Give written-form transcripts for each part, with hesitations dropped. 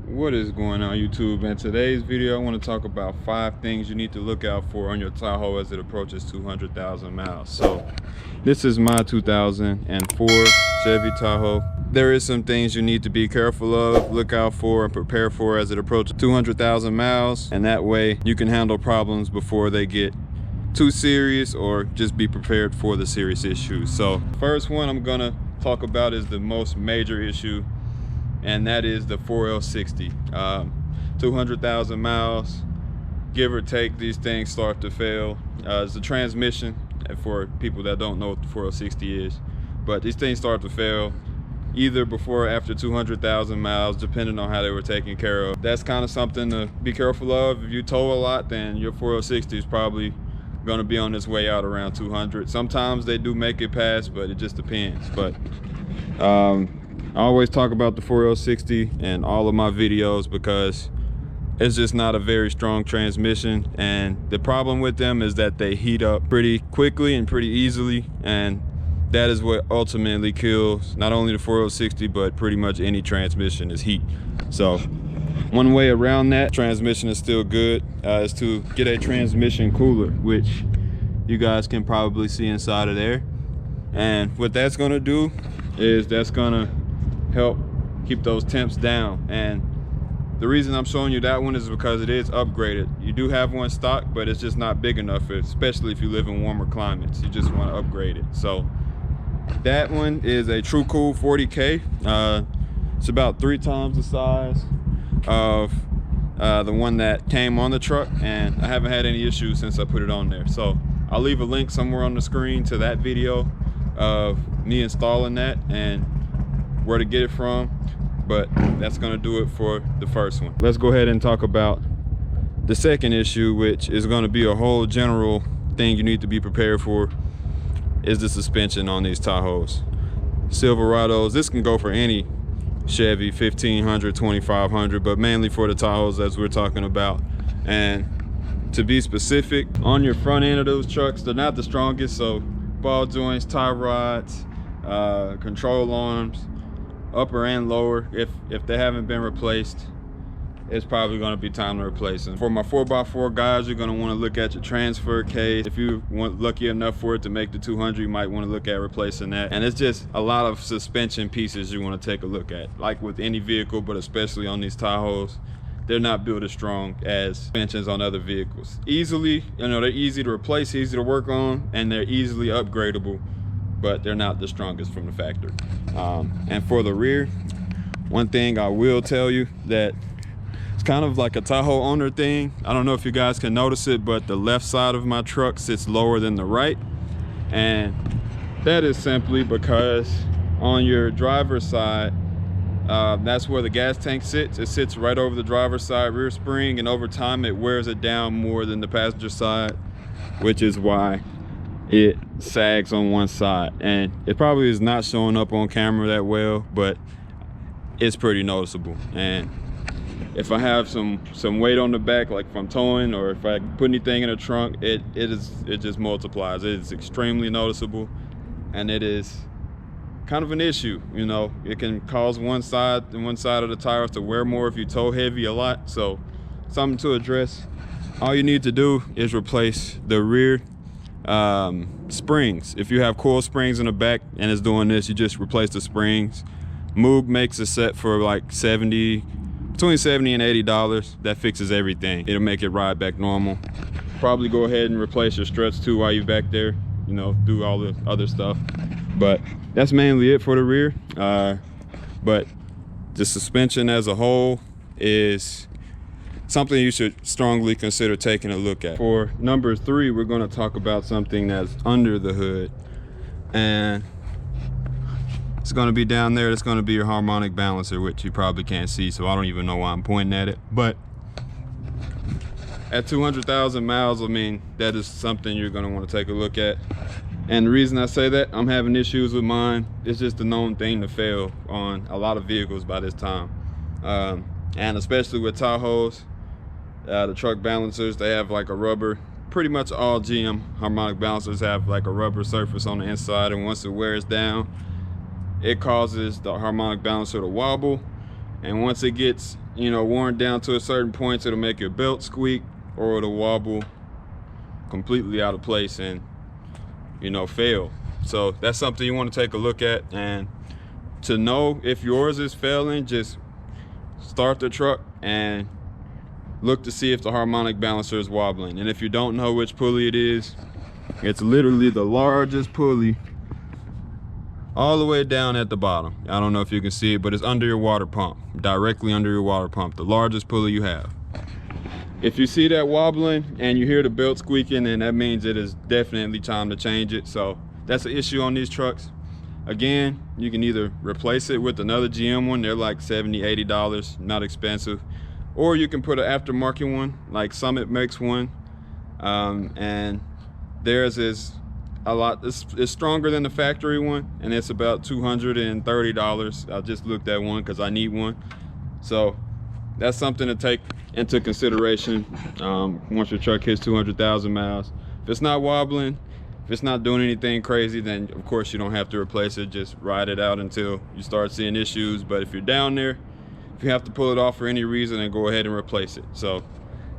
What is going on, YouTube? In today's video I want to talk about 5 things you need to look out for on your Tahoe as it approaches 200,000 miles. So this is my 2004 Chevy Tahoe. There is some things you need to be careful of, look out for, and prepare for as it approaches 200,000 miles, and that way you can handle problems before they get too serious, or just be prepared for the serious issues. So first one I'm gonna talk about is the most major issue, and that is the 4L60. 200,000 miles, give or take, these things start to fail. It's the transmission, for people that don't know what the 4L60 is, but these things start to fail either before or after 200,000 miles, depending on how they were taken care of. That's kind of something to be careful of. If you tow a lot, then your 4L60 is probably going to be on its way out around 200. Sometimes they do make it past, but it just depends. But I always talk about the 4L60 in all of my videos because it's just not a very strong transmission, and the problem with them is that they heat up pretty quickly and pretty easily, and that is what ultimately kills not only the 4L60 but pretty much any transmission, is heat. So one way around that, transmission is still good, is to get a transmission cooler, which you guys can probably see inside of there. And what that's going to do is that's going to help keep those temps down. And the reason I'm showing you that one is because it is upgraded. You do have one stock, but it's just not big enough, especially if you live in warmer climates. You just want to upgrade it. So that one is a True Cool 40K. It's about 3 times the size of the one that came on the truck, and I haven't had any issues since I put it on there. So I'll leave a link somewhere on the screen to that video of me installing that and where to get it from. But that's going to do it for the first one. Let's go ahead and talk about the second issue, which is going to be a whole general thing you need to be prepared for, is the suspension on these Tahoes. Silverados, this can go for any Chevy 1500, 2500, but mainly for the Tahoes as we're talking about. And to be specific, on your front end of those trucks, they're not the strongest, so ball joints, tie rods, control arms, upper and lower, if they haven't been replaced, it's probably going to be time to replace them. For my 4x4 guys, you're going to want to look at your transfer case. If you want lucky enough for it to make the 200, you might want to look at replacing that. And it's just a lot of suspension pieces you want to take a look at, like with any vehicle, but especially on these Tahoes. They're not built as strong as suspensions on other vehicles. Easily, you know, they're easy to replace, easy to work on, and they're easily upgradable, but they're not the strongest from the factory. And for the rear, one thing I will tell you that it's kind of like a Tahoe owner thing. I don't know if you guys can notice it, but the left side of my truck sits lower than the right. And that is simply because on your driver's side, that's where the gas tank sits. It sits right over the driver's side rear spring, and over time it wears it down more than the passenger side, which is why it sags on one side. And it probably is not showing up on camera that well, but it's pretty noticeable. And if I have some weight on the back, like if I'm towing or if I put anything in the trunk, it just multiplies. It is extremely noticeable, and it is kind of an issue. You know, it can cause one side of the tires to wear more if you tow heavy a lot. So something to address. All you need to do is replace the rear springs. If you have coil springs in the back and it's doing this, you just replace the springs. Moog makes a set for like between $70 and $80. That fixes everything. It'll make it ride back normal. Probably go ahead and replace your struts too while you're back there, you know, do all the other stuff. But that's mainly it for the rear. But the suspension as a whole is something you should strongly consider taking a look at. For number 3, we're going to talk about something that's under the hood, and it's going to be down there. It's going to be your harmonic balancer, which you probably can't see, so I don't even know why I'm pointing at it. But at 200,000 miles, I mean, that is something you're going to want to take a look at. And the reason I say that, I'm having issues with mine. It's just a known thing to fail on a lot of vehicles by this time. And especially with Tahoes, the truck balancers, they have like a rubber, pretty much all GM harmonic balancers have like a rubber surface on the inside, and once it wears down, it causes the harmonic balancer to wobble, And once it gets, you know, worn down to a certain point, it'll make your belt squeak or it'll wobble completely out of place and, you know, fail. So that's something you want to take a look at. And to know if yours is failing, just start the truck and look to see if the harmonic balancer is wobbling. And if you don't know which pulley it is, it's literally the largest pulley all the way down at the bottom. I don't know if you can see it, but it's under your water pump, directly under your water pump, the largest pulley you have. If you see that wobbling and you hear the belt squeaking, then that means it is definitely time to change it. So that's an issue on these trucks. Again, you can either replace it with another GM one, they're like $70, $80, not expensive, or you can put an aftermarket one, like Summit makes one, and theirs is a lot, it's stronger than the factory one, and it's about $230. I just looked at one because I need one. So that's something to take into consideration once your truck hits 200,000 miles. If it's not wobbling, if it's not doing anything crazy, then of course you don't have to replace it. Just ride it out until you start seeing issues. But if you're down there, if you have to pull it off for any reason, then go ahead and replace it. So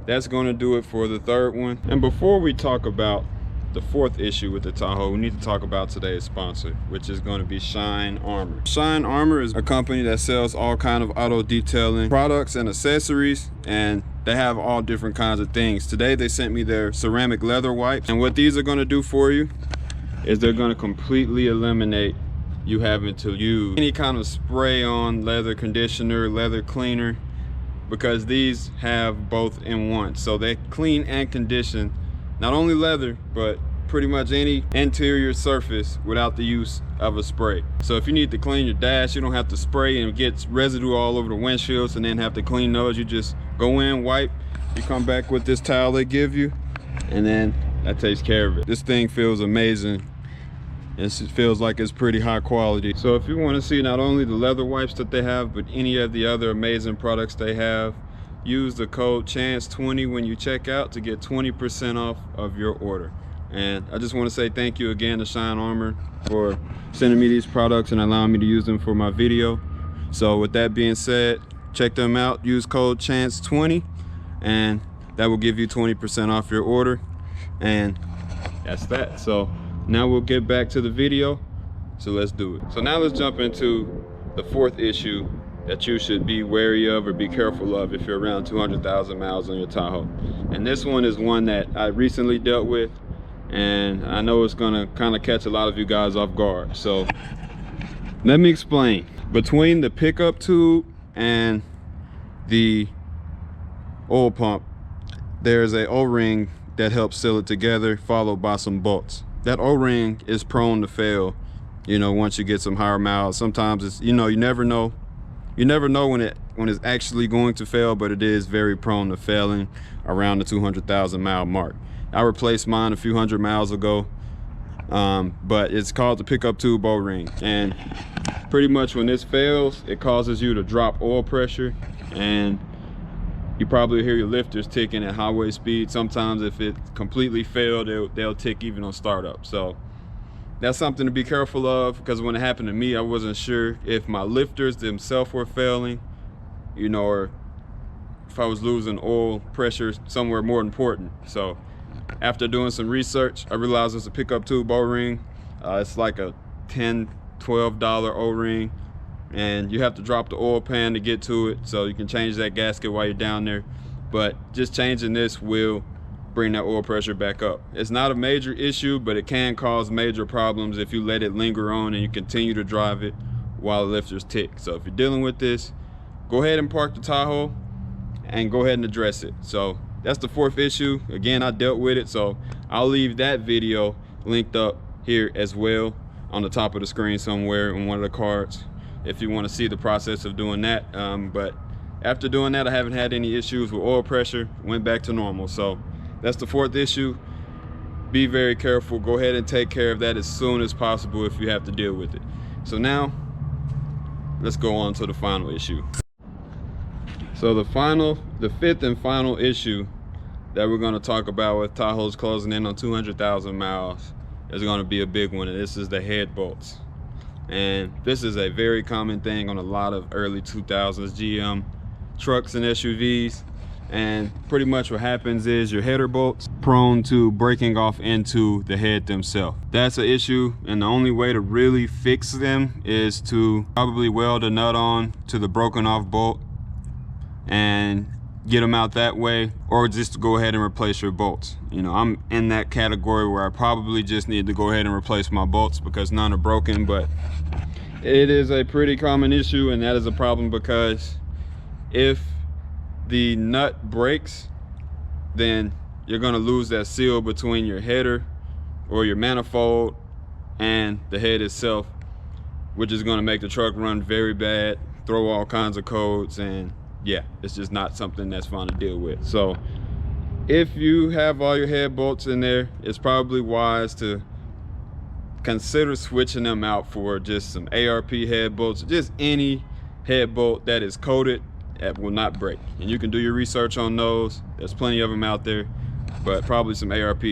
that's going to do it for the third one. And before we talk about the fourth issue with the Tahoe, we need to talk about today's sponsor, which is going to be Shine Armor. Shine Armor is a company that sells all kind of auto detailing products and accessories, and they have all different kinds of things. Today they sent me their ceramic leather wipes, and what these are going to do for you is they're going to completely eliminate you having to use any kind of spray on leather conditioner, leather cleaner, because these have both in one. So they clean and condition not only leather, but pretty much any interior surface without the use of a spray. So if you need to clean your dash, you don't have to spray and get residue all over the windshields and then have to clean those. You just go in, wipe, you come back with this towel they give you, and then that takes care of it. This thing feels amazing. It feels like it's pretty high quality. So if you want to see not only the leather wipes that they have, but any of the other amazing products they have, use the code CHANCE20 when you check out to get 20% off of your order. And I just want to say thank you again to Shine Armor for sending me these products and allowing me to use them for my video. So with that being said, check them out, use code CHANCE20, and that will give you 20% off your order. And that's that. So now we'll get back to the video, so let's do it. So now let's jump into the fourth issue that you should be wary of or be careful of if you're around 200,000 miles on your Tahoe. And this one is one that I recently dealt with, and I know it's gonna kind of catch a lot of you guys off guard. So let me explain. Between the pickup tube and the oil pump, there's a O-ring that helps seal it together, followed by some bolts. That O-ring is prone to fail, you know, once you get some higher miles. Sometimes it's, you know, you never know when it's actually going to fail, but it is very prone to failing around the 200,000 mile mark. I replaced mine a few hundred miles ago, but it's called the pickup tube O-ring. And pretty much when this fails, it causes you to drop oil pressure, and you probably hear your lifters ticking at highway speed. Sometimes if it completely failed, they'll tick even on startup. So that's something to be careful of, because when it happened to me, I wasn't sure if my lifters themselves were failing, you know, or if I was losing oil pressure somewhere more important. So after doing some research, I realized it's a pickup tube O-ring. It's like a $10, $12 O-ring, and you have to drop the oil pan to get to it, so you can change that gasket while you're down there. But just changing this will bring that oil pressure back up. It's not a major issue, but it can cause major problems if you let it linger on and you continue to drive it while the lifters tick. So if you're dealing with this, go ahead and park the Tahoe and go ahead and address it. So that's the fourth issue. Again, I dealt with it, so I'll leave that video linked up here as well on the top of the screen somewhere in one of the cards if you want to see the process of doing that. But after doing that, I haven't had any issues with oil pressure. Went back to normal. So that's the fourth issue. Be very careful. Go ahead and take care of that as soon as possible if you have to deal with it. So now let's go on to the final issue. So the fifth and final issue that we're going to talk about with Tahoe's closing in on 200,000 miles is going to be a big one, and this is the head bolts. And this is a very common thing on a lot of early 2000s GM trucks and SUVs. And pretty much what happens is your header bolts prone to breaking off into the head themselves. That's an issue, and the only way to really fix them is to probably weld a nut on to the broken off bolt and get them out that way, or just to go ahead and replace your bolts. You know, I'm in that category where I probably just need to go ahead and replace my bolts because none are broken, but it is a pretty common issue, and that is a problem because if the nut breaks, then you're going to lose that seal between your header or your manifold and the head itself, which is going to make the truck run very bad, throw all kinds of codes, and yeah, it's just not something that's fun to deal with. So if you have all your head bolts in there, it's probably wise to consider switching them out for just some ARP head bolts, just any head bolt that is coated that will not break. And you can do your research on those. There's plenty of them out there, but probably some ARP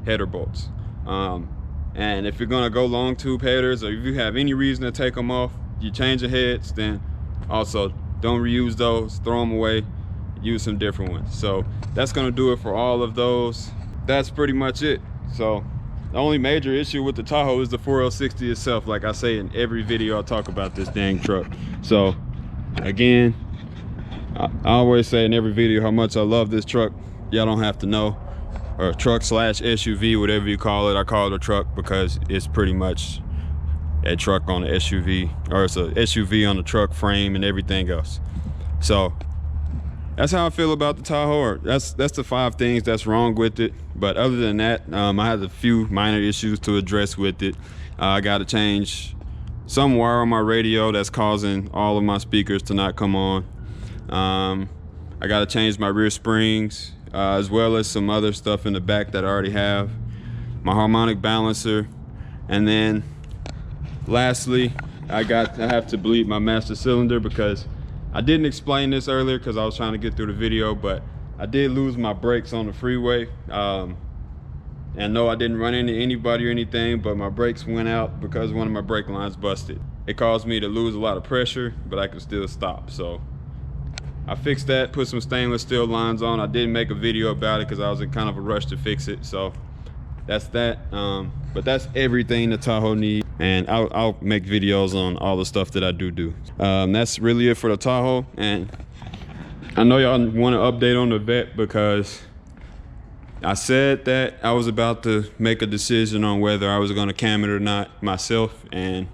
header bolts. And if you're gonna go long tube headers, or if you have any reason to take them off, you change the heads, then also don't reuse those, throw them away, use some different ones. So that's gonna do it for all of those. That's pretty much it. So the only major issue with the Tahoe is the 4L60 itself. Like I say in every video I talk about this dang truck. So again, I always say in every video how much I love this truck. Y'all don't have to know. Or truck slash SUV, whatever you call it. I call it a truck because it's pretty much a truck on an SUV, or it's a SUV on the truck frame and everything else. So that's how I feel about the Tahoe. Or that's the 5 things that's wrong with it. But other than that, I had a few minor issues to address with it. I got to change some wire on my radio that's causing all of my speakers to not come on. I got to change my rear springs, as well as some other stuff in the back that I already have, my harmonic balancer, and then lastly I have to bleed my master cylinder, because I didn't explain this earlier because I was trying to get through the video, but I did lose my brakes on the freeway. And no, I didn't run into anybody or anything, but my brakes went out because one of my brake lines busted. It caused me to lose a lot of pressure, but I could still stop. So I fixed that, put some stainless steel lines on. I didn't make a video about it because I was in kind of a rush to fix it. So that's that. But that's everything the Tahoe needs. And I'll make videos on all the stuff that I do. That's really it for the Tahoe. And I know y'all want an update on the Vet, because I said that I was about to make a decision on whether I was going to cam it or not myself, and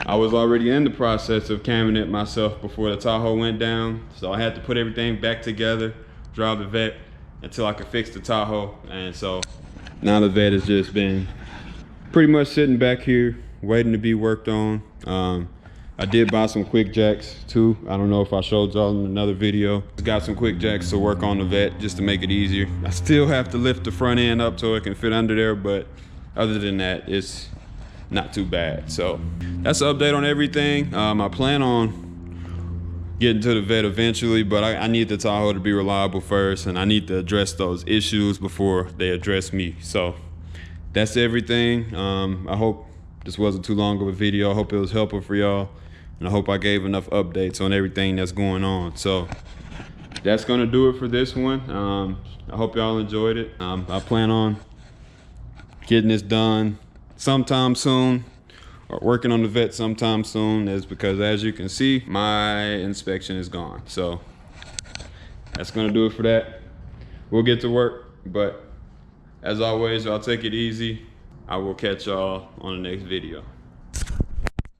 I was already in the process of camming it myself before the Tahoe went down. So I had to put everything back together, drive the Vet until I could fix the Tahoe. And so now the Vet has just been pretty much sitting back here waiting to be worked on. I did buy some quick jacks too. I don't know if I showed y'all in another video. Got some quick jacks to work on the Vet just to make it easier. I still have to lift the front end up so it can fit under there, but other than that, it's not too bad. So that's the update on everything. I plan on getting to the Vet eventually, but I need the Tahoe to be reliable first, and I need to address those issues before they address me. So that's everything. I hope this wasn't too long of a video. I hope it was helpful for y'all, and I hope I gave enough updates on everything that's going on. So that's gonna do it for this one. I hope y'all enjoyed it. I plan on getting this done sometime soon, or working on the Vet sometime soon, is because, as you can see, my inspection is gone. So that's gonna do it for that. We'll get to work, but as always, y'all take it easy. I will catch y'all on the next video.